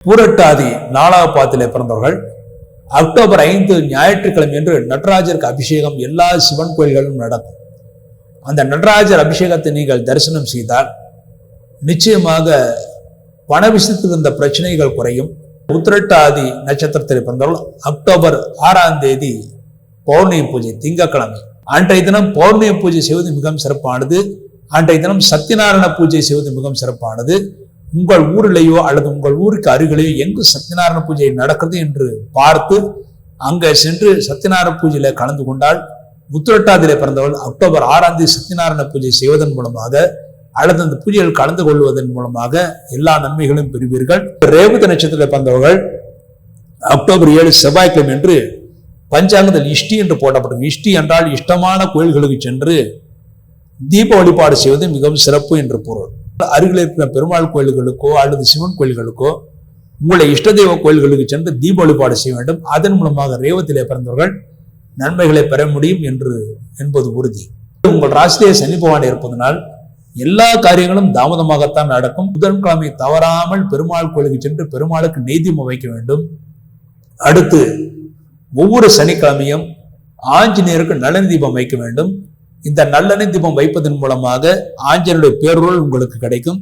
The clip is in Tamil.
பூரட்டாதி 4வது பாதத்திலே பிறந்தவர்கள் அக்டோபர் 5 ஞாயிற்றுக்கிழமை என்று நடராஜருக்கு அபிஷேகம் எல்லா சிவன் கோயில்களிலும் நடக்கும். அந்த நடராஜர் அபிஷேகத்தை நீங்கள் தரிசனம் செய்தால் நிச்சயமாக பண விஷயத்தில் இருந்த பிரச்சனைகள் குறையும். உத்திரட்டாதி நட்சத்திரத்தில் பிறந்தவர்கள் அக்டோபர் 6ஆம் தேதி பௌர்ணமி பூஜை திங்கட்கிழமை. அன்றைய தினம் பௌர்ணமி பூஜை செய்வது மிகவும் சிறப்பானது. அன்றைய தினம் சத்யநாராயண பூஜை செய்வது மிகவும் சிறப்பானது. உங்கள் ஊரிலேயோ அல்லது உங்கள் ஊருக்கு அருகிலேயோ எங்கு சத்யநாராயண பூஜை நடக்கிறது என்று பார்த்து அங்கே சென்று சத்யநாராயண பூஜையில கலந்து கொண்டால், உத்திரட்டாதியிலே பிறந்தவர்கள் அக்டோபர் 6ஆம் தேதி சத்யநாராயண பூஜை செய்வதன் மூலமாக அல்லது அந்த பூஜையில் கலந்து கொள்வதன் மூலமாக எல்லா நன்மைகளும் பெறுவீர்கள். ரேவதி நட்சத்திரத்தில் பிறந்தவர்கள் அக்டோபர் 7 செவ்வாய்க்கிழமை என்று பஞ்சாங்கத்தில் இஷ்டி என்று போடப்படும். இஷ்டி என்றால் இஷ்டமான கோயில்களுக்கு சென்று தீப வழிபாடு செய்வது மிகவும் சிறப்பு என்று பொருள். அருகில் இருக்கிற பெருமாள் கோயில்களுக்கோ அல்லது சிவன் கோயில்களுக்கோ உங்களை இஷ்ட தெய்வ கோயில்களுக்கு சென்று தீப வழிபாடு செய்ய வேண்டும். அதன் மூலமாக ரேவதியிலே பிறந்தவர்கள் நன்மைகளை பெற முடியும் என்பது உறுதி. உங்கள் ராசியிலே சனி பகவான் இருப்பதனால் எல்லா காரியங்களும் தாமதமாகத்தான் நடக்கும். புதன்கிழமை தவறாமல் பெருமாள் கோயிலுக்கு சென்று பெருமாளுக்கு நெய்தீபம் வைக்க வேண்டும். அடுத்து ஒவ்வொரு சனிக்கிழமையும் ஆஞ்சநேயருக்கு நல்லெண்ணெய் தீபம் வைக்க வேண்டும். இந்த நல்லெண்ணெய் தீபம் வைப்பதன் மூலமாக ஆஞ்சநேயருடைய பேரருள் உங்களுக்கு கிடைக்கும்.